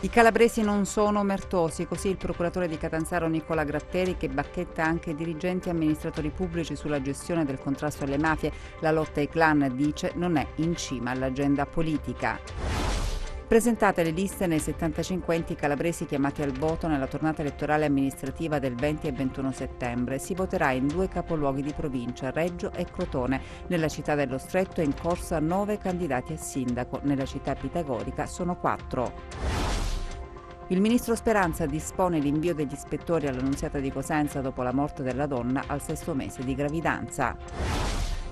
I calabresi non sono omertosi, così il procuratore di Catanzaro Nicola Gratteri, che bacchetta anche dirigenti e amministratori pubblici sulla gestione del contrasto alle mafie, la lotta ai clan, dice, non è in cima all'agenda politica. Presentate le liste nei 75 enti calabresi chiamati al voto nella tornata elettorale amministrativa del 20 e 21 settembre. Si voterà in 2 capoluoghi di provincia, Reggio e Crotone. Nella città dello Stretto è in corsa 9 candidati a sindaco, nella città pitagorica sono 4. Il ministro Speranza dispone l'invio degli ispettori all'Annunziata di Cosenza dopo la morte della donna al 6° mese di gravidanza.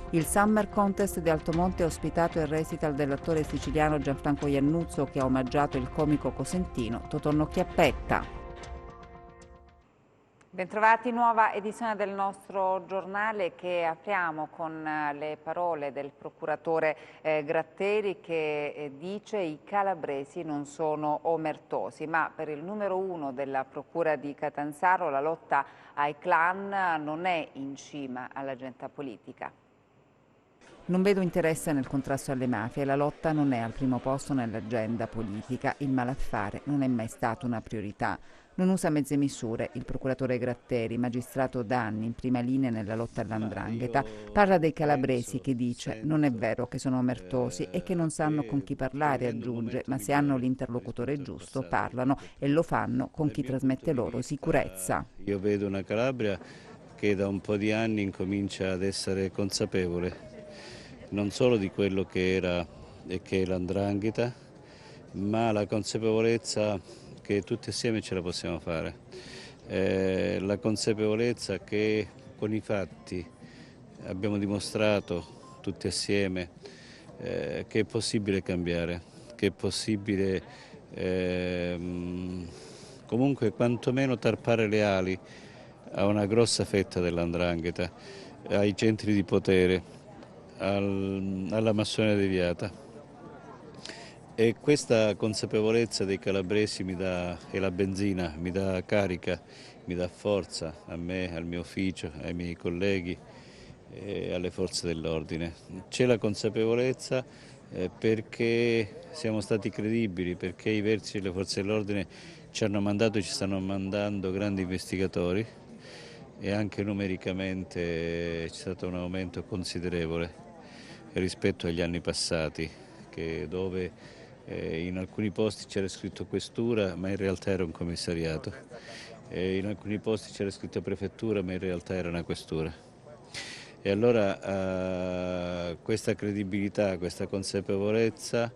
Il Summer Contest di Altomonte ha ospitato il recital dell'attore siciliano Gianfranco Iannuzzo, che ha omaggiato il comico cosentino Totonno Chiappetta. Bentrovati, nuova edizione del nostro giornale che apriamo con le parole del procuratore Gratteri, che dice i calabresi non sono omertosi, ma per il numero 1 della procura di Catanzaro la lotta ai clan non è in cima all'agenda politica. Non vedo interesse nel contrasto alle mafie, la lotta non è al primo posto nell'agenda politica, il malaffare non è mai stato una priorità. Non usa mezze misure, il procuratore Gratteri, magistrato da anni in prima linea nella lotta all''ndrangheta, parla dei calabresi che dice non è vero che sono omertosi e che non sanno con chi parlare, aggiunge, ma se hanno l'interlocutore giusto parlano e lo fanno con chi trasmette loro sicurezza. Io vedo una Calabria che da un po' di anni incomincia ad essere consapevole non solo di quello che era e che è l''ndrangheta, ma la consapevolezza che tutti assieme ce la possiamo fare, la consapevolezza che con i fatti abbiamo dimostrato tutti assieme che è possibile cambiare, che è possibile comunque quantomeno tarpare le ali a una grossa fetta dell''ndrangheta, ai centri di potere, alla massoneria deviata. E questa consapevolezza dei calabresi è la benzina, mi dà carica, mi dà forza a me, al mio ufficio, ai miei colleghi e alle forze dell'ordine. C'è la consapevolezza perché siamo stati credibili, perché i vertici delle forze dell'ordine ci hanno mandato e ci stanno mandando grandi investigatori e anche numericamente c'è stato un aumento considerevole rispetto agli anni passati, dove in alcuni posti c'era scritto questura ma in realtà era un commissariato, in alcuni posti c'era scritto prefettura ma in realtà era una questura. E allora questa credibilità, questa consapevolezza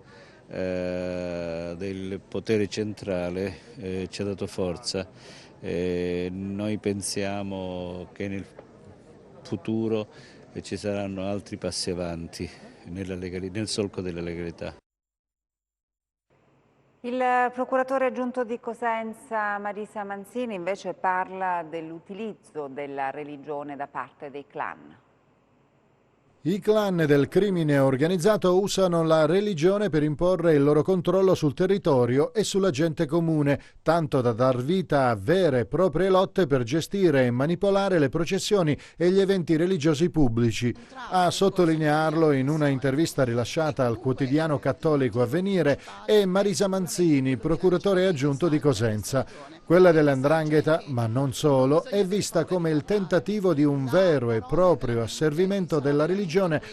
del potere centrale ci ha dato forza. Noi pensiamo che nel futuro ci saranno altri passi avanti nel solco della legalità. Il procuratore aggiunto di Cosenza, Marisa Manzini, invece parla dell'utilizzo della religione da parte dei clan. I clan del crimine organizzato usano la religione per imporre il loro controllo sul territorio e sulla gente comune, tanto da dar vita a vere e proprie lotte per gestire e manipolare le processioni e gli eventi religiosi pubblici. A sottolinearlo in una intervista rilasciata al quotidiano cattolico Avvenire è Marisa Manzini, procuratore aggiunto di Cosenza. Quella dell''ndrangheta, ma non solo, è vista come il tentativo di un vero e proprio asservimento della religione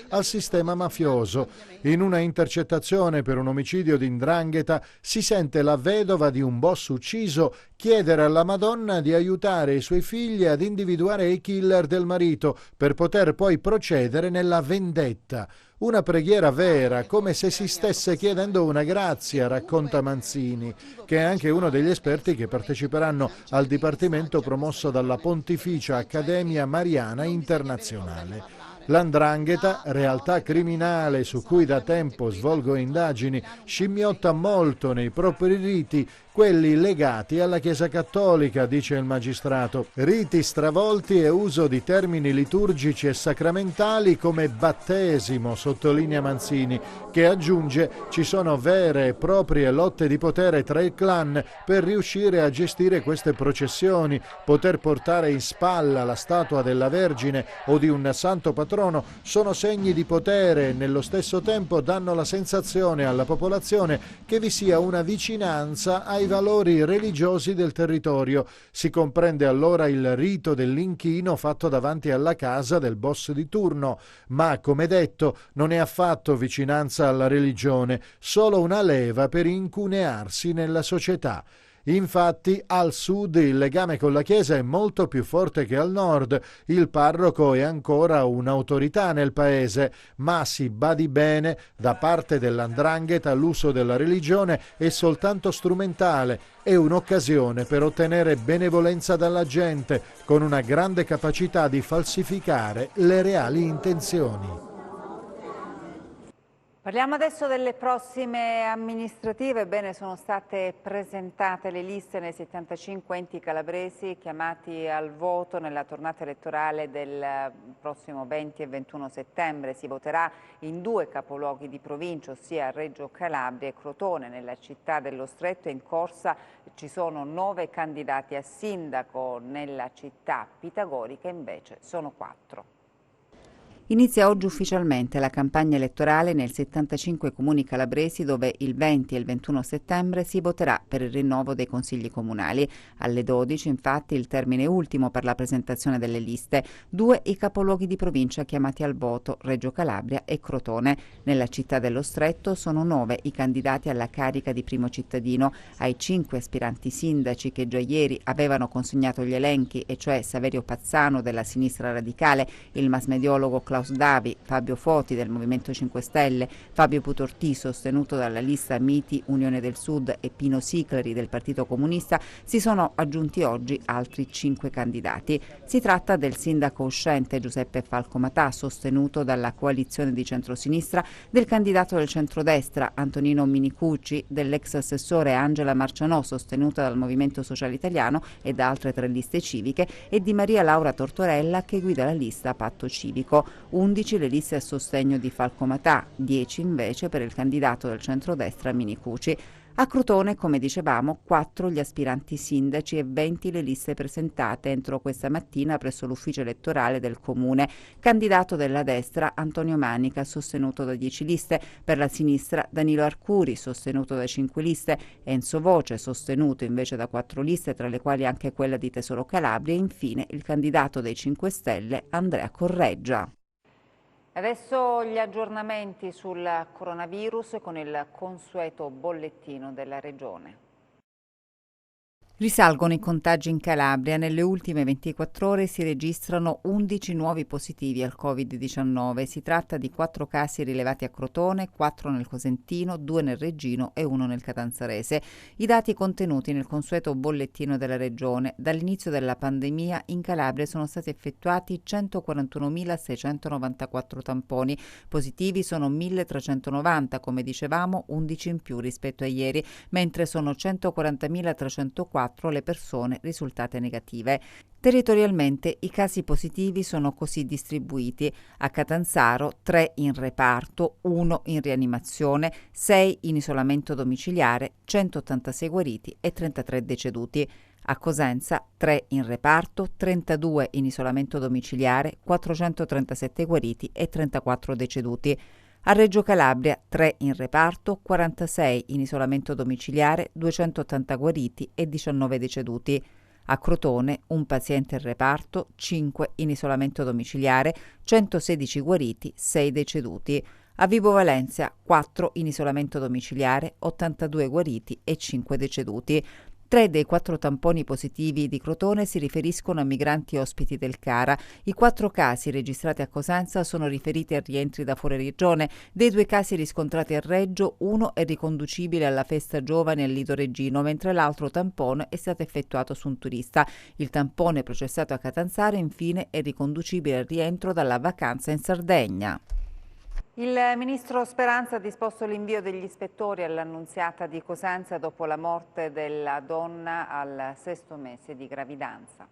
al sistema mafioso. In una intercettazione per un omicidio di 'ndrangheta si sente la vedova di un boss ucciso chiedere alla Madonna di aiutare i suoi figli ad individuare i killer del marito per poter poi procedere nella vendetta. Una preghiera vera, come se si stesse chiedendo una grazia, racconta Manzini, che è anche uno degli esperti che parteciperanno al dipartimento promosso dalla Pontificia Accademia Mariana Internazionale. L''ndrangheta, realtà criminale su cui da tempo svolgo indagini, scimmiotta molto nei propri riti quelli legati alla Chiesa Cattolica, dice il magistrato. Riti stravolti e uso di termini liturgici e sacramentali come battesimo, sottolinea Manzini, che aggiunge ci sono vere e proprie lotte di potere tra i clan per riuscire a gestire queste processioni, poter portare in spalla la statua della Vergine o di un santo patrono sono segni di potere e nello stesso tempo danno la sensazione alla popolazione che vi sia una vicinanza ai ai valori religiosi del territorio. Si comprende allora il rito dell'inchino fatto davanti alla casa del boss di turno, ma come detto non è affatto vicinanza alla religione, solo una leva per incunearsi nella società. Infatti al sud il legame con la Chiesa è molto più forte che al nord, il parroco è ancora un'autorità nel paese, ma si badi bene, da parte dell''ndrangheta l'uso della religione è soltanto strumentale, è un'occasione per ottenere benevolenza dalla gente, con una grande capacità di falsificare le reali intenzioni. Parliamo adesso delle prossime amministrative. Ebbene, sono state presentate le liste nei 75 enti calabresi chiamati al voto nella tornata elettorale del prossimo 20 e 21 settembre. Si voterà in 2 capoluoghi di provincia, ossia Reggio Calabria e Crotone. Nella città dello Stretto in corsa ci sono 9 candidati a sindaco, nella città pitagorica invece sono 4. Inizia oggi ufficialmente la campagna elettorale nei 75 comuni calabresi dove il 20 e il 21 settembre si voterà per il rinnovo dei consigli comunali. Alle 12 infatti il termine ultimo per la presentazione delle liste. 2 i capoluoghi di provincia chiamati al voto, Reggio Calabria e Crotone. Nella città dello Stretto sono 9 i candidati alla carica di primo cittadino. Ai 5 aspiranti sindaci che già ieri avevano consegnato gli elenchi, e cioè Saverio Pazzano della Sinistra Radicale, il massmediologo Klaus Davi, Fabio Foti del Movimento 5 Stelle, Fabio Putortì sostenuto dalla lista Miti Unione del Sud e Pino Sicleri del Partito Comunista, si sono aggiunti oggi altri 5 candidati. Si tratta del sindaco uscente Giuseppe Falcomatà, sostenuto dalla coalizione di centrosinistra, del candidato del centrodestra Antonino Minicucci, dell'ex assessore Angela Marcianò, sostenuta dal Movimento Sociale Italiano e da altre 3 liste civiche, e di Maria Laura Tortorella che guida la lista Patto Civico. 11 le liste a sostegno di Falcomatà, 10 invece per il candidato del centrodestra Minicucci. A Crotone, come dicevamo, 4 gli aspiranti sindaci e 20 le liste presentate entro questa mattina presso l'ufficio elettorale del comune. Candidato della destra Antonio Manica, sostenuto da 10 liste, per la sinistra Danilo Arcuri, sostenuto da 5 liste, Enzo Voce, sostenuto invece da 4 liste, tra le quali anche quella di Tesoro Calabria, e infine il candidato dei 5 Stelle Andrea Correggia. Adesso gli aggiornamenti sul coronavirus con il consueto bollettino della Regione. Risalgono i contagi in Calabria. Nelle ultime 24 ore si registrano 11 nuovi positivi al Covid-19. Si tratta di 4 casi rilevati a Crotone, 4 nel Cosentino, 2 nel Reggino e 1 nel Catanzarese. I dati contenuti nel consueto bollettino della Regione. Dall'inizio della pandemia in Calabria sono stati effettuati 141.694 tamponi. Positivi sono 1.390, come dicevamo, 11 in più rispetto a ieri, mentre sono 140.304 le persone risultate negative. Territorialmente i casi positivi sono così distribuiti: a Catanzaro 3 in reparto, 1 in rianimazione, 6 in isolamento domiciliare, 186 guariti e 33 deceduti. A Cosenza 3 in reparto, 32 in isolamento domiciliare, 437 guariti e 34 deceduti. A Reggio Calabria 3 in reparto, 46 in isolamento domiciliare, 280 guariti e 19 deceduti. A Crotone 1 paziente in reparto, 5 in isolamento domiciliare, 116 guariti, 6 deceduti. A Vibo Valentia 4 in isolamento domiciliare, 82 guariti e 5 deceduti. 3 dei 4 tamponi positivi di Crotone si riferiscono a migranti ospiti del CARA. I 4 casi registrati a Cosenza sono riferiti a rientri da fuori regione. Dei 2 casi riscontrati a Reggio, uno è riconducibile alla festa giovane al Lido Reggino, mentre l'altro tampone è stato effettuato su un turista. Il tampone processato a Catanzaro, infine, è riconducibile al rientro dalla vacanza in Sardegna. Il ministro Speranza ha disposto l'invio degli ispettori all'Annunziata di Cosenza dopo la morte della donna al 6° mese di gravidanza.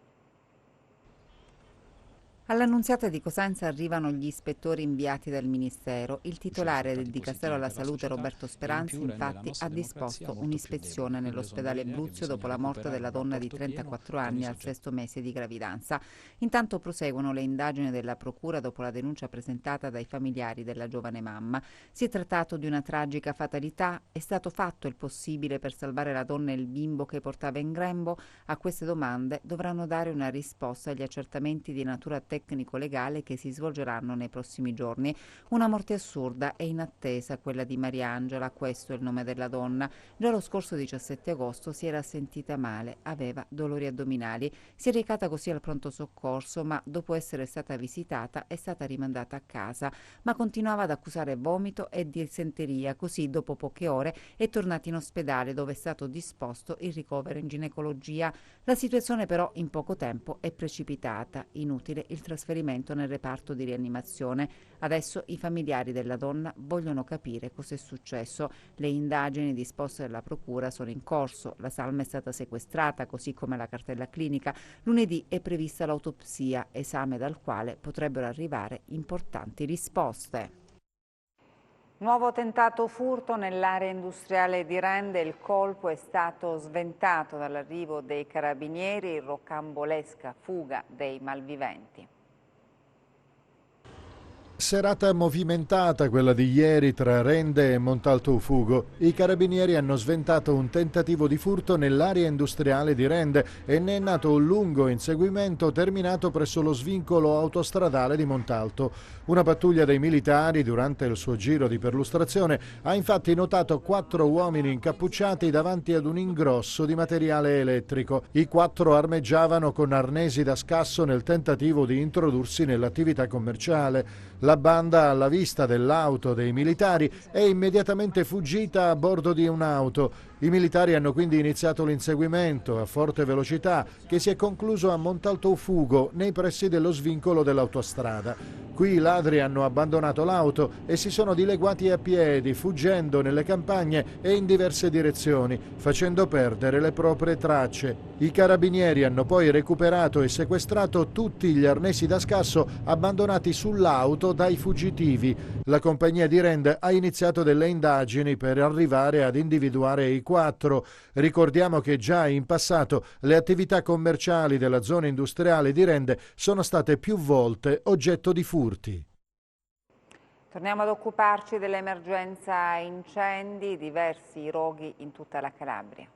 All'Annunziata di Cosenza arrivano gli ispettori inviati dal Ministero. Il titolare del Dicastero alla Salute, Roberto Speranzi, infatti ha disposto un'ispezione nell'ospedale Bruzio dopo la morte della donna di 34 anni al 6° mese di gravidanza. Intanto proseguono le indagini della Procura dopo la denuncia presentata dai familiari della giovane mamma. Si è trattato di una tragica fatalità? È stato fatto il possibile per salvare la donna e il bimbo che portava in grembo? A queste domande dovranno dare una risposta agli accertamenti di natura tecnico-legale che si svolgeranno nei prossimi giorni. Una morte assurda e inattesa, quella di Mariangela, questo è il nome della donna. Già lo scorso 17 agosto si era sentita male, aveva dolori addominali. Si è recata così al pronto soccorso, ma dopo essere stata visitata è stata rimandata a casa. Ma continuava ad accusare vomito e dissenteria, così dopo poche ore è tornata in ospedale dove è stato disposto il ricovero in ginecologia. La situazione però in poco tempo è precipitata. Inutile il trasferimento nel reparto di rianimazione. Adesso i familiari della donna vogliono capire cosa è successo. Le indagini disposte dalla procura sono in corso. La salma è stata sequestrata, così come la cartella clinica. Lunedì è prevista l'autopsia, esame dal quale potrebbero arrivare importanti risposte. Nuovo tentato furto nell'area industriale di Rende, il colpo è stato sventato dall'arrivo dei carabinieri, rocambolesca fuga dei malviventi. Serata movimentata quella di ieri tra Rende e Montalto Ufugo. I carabinieri hanno sventato un tentativo di furto nell'area industriale di Rende e ne è nato un lungo inseguimento terminato presso lo svincolo autostradale di Montalto. Una pattuglia dei militari, durante il suo giro di perlustrazione, ha infatti notato 4 uomini incappucciati davanti ad un ingrosso di materiale elettrico. I 4 armeggiavano con arnesi da scasso nel tentativo di introdursi nell'attività commerciale. La banda, alla vista dell'auto dei militari, è immediatamente fuggita a bordo di un'auto. I militari hanno quindi iniziato l'inseguimento a forte velocità che si è concluso a Montalto Ufugo, nei pressi dello svincolo dell'autostrada. Qui i ladri hanno abbandonato l'auto e si sono dileguati a piedi, fuggendo nelle campagne e in diverse direzioni, facendo perdere le proprie tracce. I carabinieri hanno poi recuperato e sequestrato tutti gli arnesi da scasso abbandonati sull'auto dai fuggitivi. La compagnia di Rende ha iniziato delle indagini per arrivare ad individuare i 4. Ricordiamo che già in passato le attività commerciali della zona industriale di Rende sono state più volte oggetto di furti. Torniamo ad occuparci dell'emergenza incendi, diversi roghi in tutta la Calabria.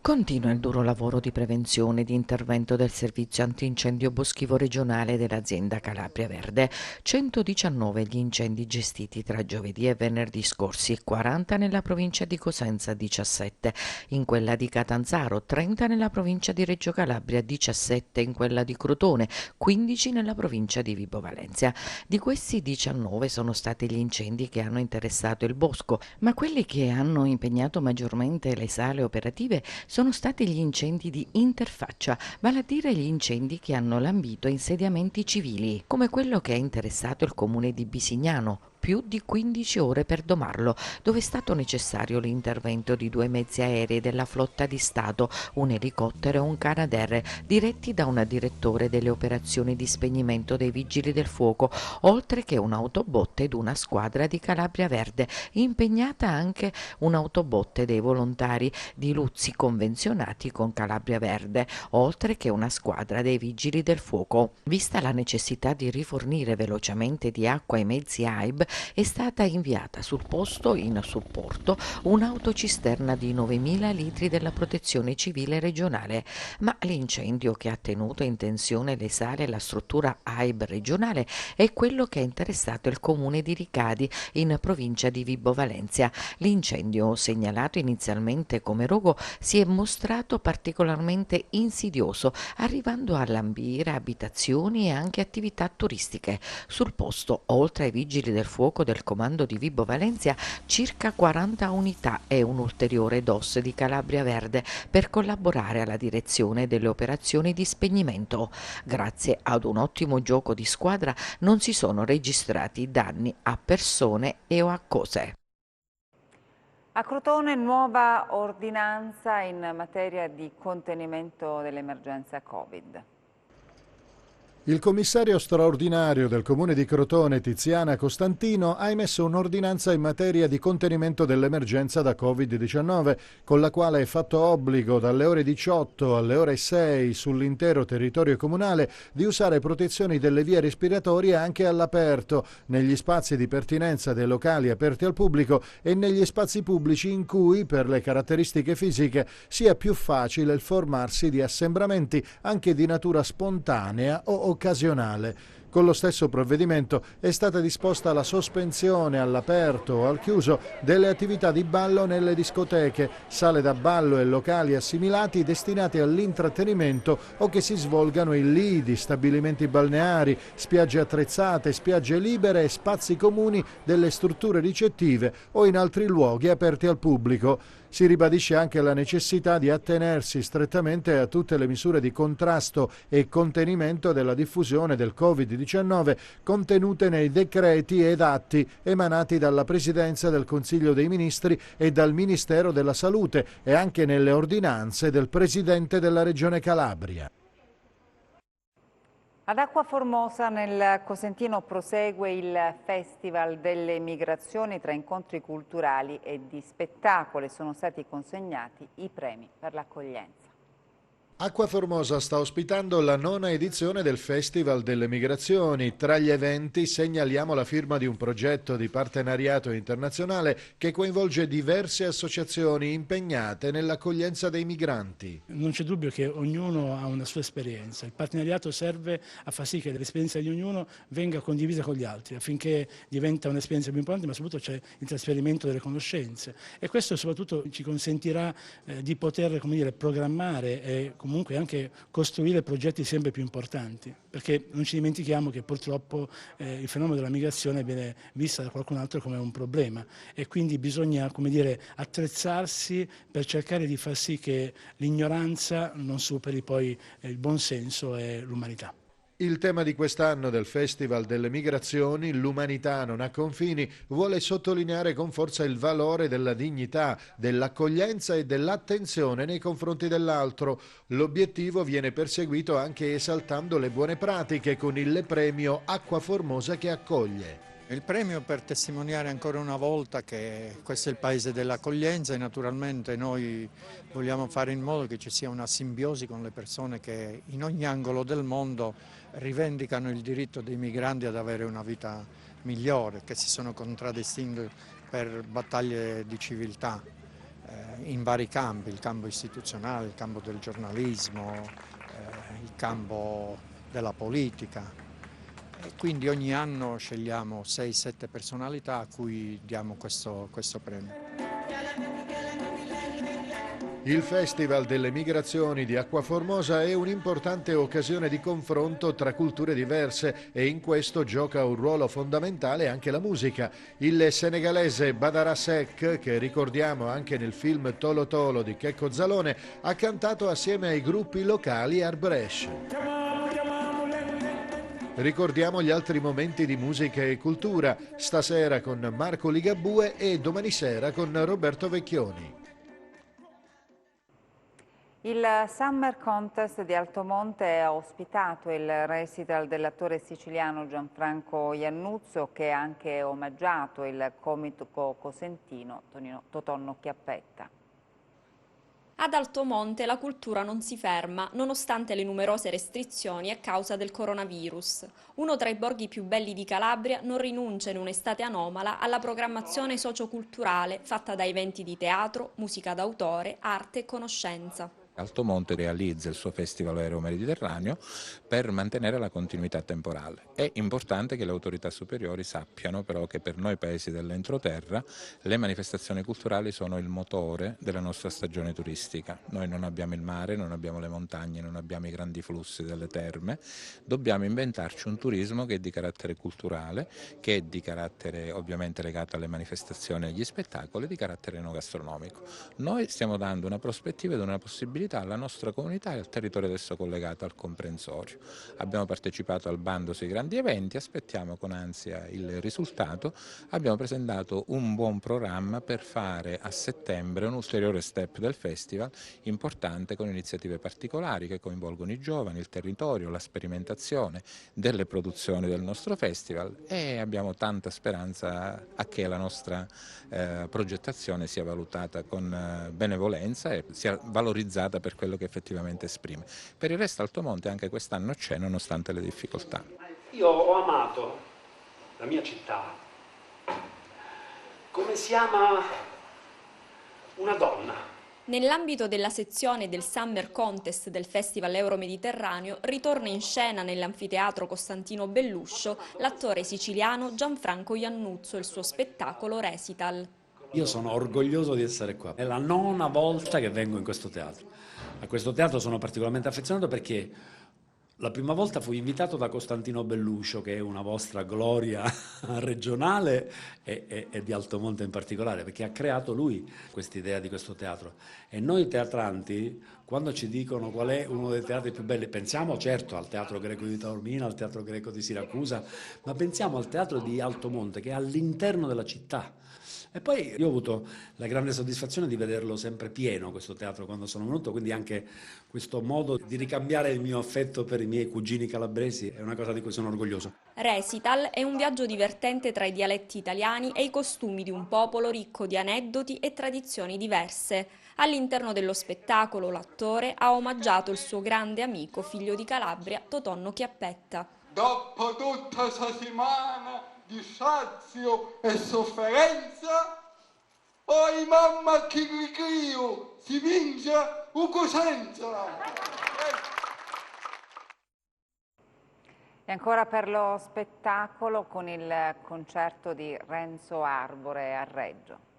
Continua il duro lavoro di prevenzione e di intervento del servizio antincendio boschivo regionale dell'azienda Calabria Verde. 119 gli incendi gestiti tra giovedì e venerdì scorsi, 40 nella provincia di Cosenza, 17 in quella di Catanzaro, 30 nella provincia di Reggio Calabria, 17 in quella di Crotone, 15 nella provincia di Vibo Valentia. Di questi 19 sono stati gli incendi che hanno interessato il bosco, ma quelli che hanno impegnato maggiormente le sale operative sono stati gli incendi di interfaccia, vale a dire gli incendi che hanno lambito insediamenti civili, come quello che ha interessato il comune di Bisignano, più di 15 ore per domarlo, dove è stato necessario l'intervento di 2 mezzi aerei della flotta di Stato, un elicottero e un Canadair, diretti da un direttore delle operazioni di spegnimento dei vigili del fuoco, oltre che un'autobotte ed una squadra di Calabria Verde, impegnata anche un'autobotte dei volontari di Luzzi convenzionati con Calabria Verde, oltre che una squadra dei vigili del fuoco. Vista la necessità di rifornire velocemente di acqua ai mezzi AIB, è stata inviata sul posto in supporto un'autocisterna di 9.000 litri della Protezione Civile regionale, ma l'incendio che ha tenuto in tensione le sale e la struttura AIB regionale è quello che ha interessato il comune di Ricadi in provincia di Vibo Valentia. L'incendio, segnalato inizialmente come rogo, si è mostrato particolarmente insidioso, arrivando a lambire abitazioni e anche attività turistiche. Sul posto, oltre ai vigili del fuoco del comando di Vibo Valentia, circa 40 unità e un ulteriore DOS di Calabria Verde per collaborare alla direzione delle operazioni di spegnimento. Grazie ad un ottimo gioco di squadra non si sono registrati danni a persone e o a cose. A Crotone nuova ordinanza in materia di contenimento dell'emergenza Covid. Il commissario straordinario del Comune di Crotone, Tiziana Costantino, ha emesso un'ordinanza in materia di contenimento dell'emergenza da Covid-19, con la quale è fatto obbligo dalle ore 18 alle ore 6 sull'intero territorio comunale di usare protezioni delle vie respiratorie anche all'aperto, negli spazi di pertinenza dei locali aperti al pubblico e negli spazi pubblici in cui, per le caratteristiche fisiche, sia più facile il formarsi di assembramenti anche di natura spontanea o occasionale. Con lo stesso provvedimento è stata disposta la sospensione all'aperto o al chiuso delle attività di ballo nelle discoteche, sale da ballo e locali assimilati destinati all'intrattenimento o che si svolgano in lidi, stabilimenti balneari, spiagge attrezzate, spiagge libere e spazi comuni delle strutture ricettive o in altri luoghi aperti al pubblico. Si ribadisce anche la necessità di attenersi strettamente a tutte le misure di contrasto e contenimento della diffusione del Covid-19 contenute nei decreti ed atti emanati dalla Presidenza del Consiglio dei Ministri e dal Ministero della Salute e anche nelle ordinanze del Presidente della Regione Calabria. Ad Acqua Formosa nel Cosentino prosegue il Festival delle Migrazioni. Tra incontri culturali e di spettacolo sono stati consegnati i premi per l'accoglienza. Acqua Formosa sta ospitando la 9ª edizione del Festival delle Migrazioni. Tra gli eventi segnaliamo la firma di un progetto di partenariato internazionale che coinvolge diverse associazioni impegnate nell'accoglienza dei migranti. Non c'è dubbio che ognuno ha una sua esperienza. Il partenariato serve a far sì che l'esperienza di ognuno venga condivisa con gli altri affinché diventa un'esperienza più importante, ma soprattutto c'è il trasferimento delle conoscenze e questo soprattutto ci consentirà di poter, come dire, programmare e comunque anche costruire progetti sempre più importanti, perché non ci dimentichiamo che purtroppo il fenomeno della migrazione viene visto da qualcun altro come un problema e quindi bisogna, come dire, attrezzarsi per cercare di far sì che l'ignoranza non superi poi il buonsenso e l'umanità. Il tema di quest'anno del Festival delle Migrazioni, l'umanità non ha confini, vuole sottolineare con forza il valore della dignità, dell'accoglienza e dell'attenzione nei confronti dell'altro. L'obiettivo viene perseguito anche esaltando le buone pratiche con il premio Acqua Formosa che accoglie. Il premio per testimoniare ancora una volta che questo è il paese dell'accoglienza e naturalmente noi vogliamo fare in modo che ci sia una simbiosi con le persone che in ogni angolo del mondo rivendicano il diritto dei migranti ad avere una vita migliore, che si sono contraddistinti per battaglie di civiltà in vari campi, il campo istituzionale, il campo del giornalismo, il campo della politica. E quindi ogni anno scegliamo 6-7 personalità a cui diamo questo premio. Il Festival delle Migrazioni di Acqua Formosa è un'importante occasione di confronto tra culture diverse e in questo gioca un ruolo fondamentale anche la musica. Il senegalese Badara Seck, che ricordiamo anche nel film Tolo Tolo di Checco Zalone, ha cantato assieme ai gruppi locali Arbresh. Ricordiamo gli altri momenti di musica e cultura, stasera con Marco Ligabue e domani sera con Roberto Vecchioni. Il Summer Contest di Altomonte ha ospitato il recital dell'attore siciliano Gianfranco Iannuzzo, che ha anche omaggiato il comico cosentino Totonno Chiappetta. Ad Altomonte la cultura non si ferma, nonostante le numerose restrizioni a causa del coronavirus. Uno tra i borghi più belli di Calabria non rinuncia in un'estate anomala alla programmazione socioculturale fatta da eventi di teatro, musica d'autore, arte e conoscenza. Altomonte realizza il suo Festival Aereo Mediterraneo per mantenere la continuità temporale. È importante che le autorità superiori sappiano però che per noi paesi dell'entroterra le manifestazioni culturali sono il motore della nostra stagione turistica. Noi non abbiamo il mare, non abbiamo le montagne, non abbiamo i grandi flussi delle terme, dobbiamo inventarci un turismo che è di carattere culturale, che è di carattere ovviamente legato alle manifestazioni e agli spettacoli, di carattere enogastronomico. Noi stiamo dando una prospettiva ed una possibilità accessibilità alla nostra comunità e al territorio ad esso collegato, al comprensorio. Abbiamo partecipato al bando sui grandi eventi, aspettiamo con ansia il risultato. Abbiamo presentato un buon programma per fare a settembre un ulteriore step del festival importante con iniziative particolari che coinvolgono i giovani, il territorio, la sperimentazione delle produzioni del nostro festival, e abbiamo tanta speranza a che la nostra progettazione sia valutata con benevolenza e sia valorizzata per quello che effettivamente esprime. Per il resto Altomonte anche quest'anno c'è, nonostante le difficoltà. Io ho amato la mia città come si ama una donna. Nell'ambito della sezione del Summer Contest del Festival Euromediterraneo ritorna in scena nell'anfiteatro Costantino Belluscio l'attore siciliano Gianfranco Iannuzzo e il suo spettacolo Recital. Io sono orgoglioso di essere qua. È la 9ª volta che vengo in questo teatro. A questo teatro sono particolarmente affezionato perché la prima volta fui invitato da Costantino Belluscio, che è una vostra gloria regionale e di Altomonte in particolare, perché ha creato lui quest'idea di questo teatro. E noi teatranti, quando ci dicono qual è uno dei teatri più belli, pensiamo certo al Teatro Greco di Taormina, al Teatro Greco di Siracusa, ma pensiamo al teatro di Altomonte, che è all'interno della città. E poi io ho avuto la grande soddisfazione di vederlo sempre pieno questo teatro quando sono venuto, quindi anche questo modo di ricambiare il mio affetto per i miei cugini calabresi è una cosa di cui sono orgoglioso. Recital è un viaggio divertente tra i dialetti italiani e i costumi di un popolo ricco di aneddoti e tradizioni diverse. All'interno dello spettacolo l'attore ha omaggiato il suo grande amico, figlio di Calabria, Totonno Chiappetta. Dopo tutta questa settimana di sazio e sofferenza, poi mamma che grigrio si vince ugo senza. E ancora per lo spettacolo con il concerto di Renzo Arbore a Reggio.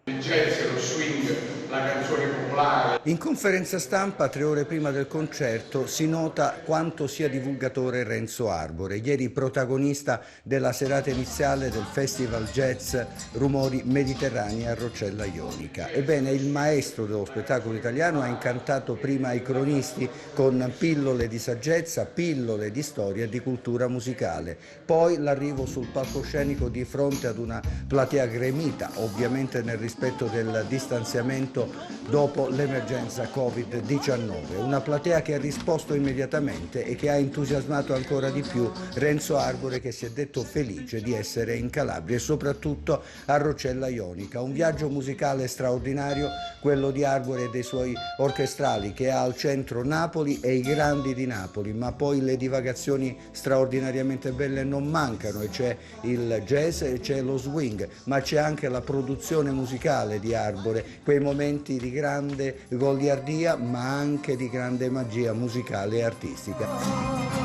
Il jazz, lo swing, la canzone popolare. In conferenza stampa, 3 ore prima del concerto, si nota quanto sia divulgatore Renzo Arbore, ieri protagonista della serata iniziale del Festival Jazz Rumori Mediterranei a Roccella Ionica. Ebbene, il maestro dello spettacolo italiano ha incantato prima i cronisti con pillole di saggezza, pillole di storia e di cultura musicale. Poi l'arrivo sul palcoscenico di fronte ad una platea gremita, ovviamente nel rispetto del distanziamento dopo l'emergenza Covid-19. Una platea che ha risposto immediatamente e che ha entusiasmato ancora di più Renzo Arbore, che si è detto felice di essere in Calabria e soprattutto a Roccella Ionica. Un viaggio musicale straordinario, quello di Arbore e dei suoi orchestrali, che ha al centro Napoli e i grandi di Napoli, ma poi le divagazioni straordinariamente belle non mancano, e c'è il jazz e c'è lo swing, ma c'è anche la produzione musicale di Arbore, quei momenti di grande goliardia ma anche di grande magia musicale e artistica.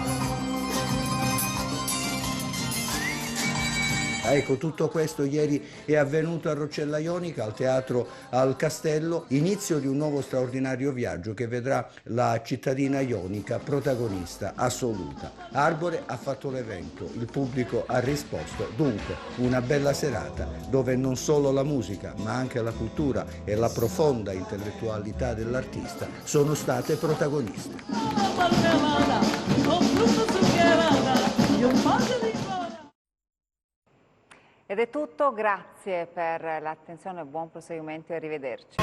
Ecco, tutto questo ieri è avvenuto a Roccella Ionica, al Teatro al Castello, inizio di un nuovo straordinario viaggio che vedrà la cittadina ionica protagonista assoluta. Arbore ha fatto l'evento, il pubblico ha risposto, dunque una bella serata dove non solo la musica ma anche la cultura e la profonda intellettualità dell'artista sono state protagoniste. Ed è tutto, grazie per l'attenzione, buon proseguimento e arrivederci.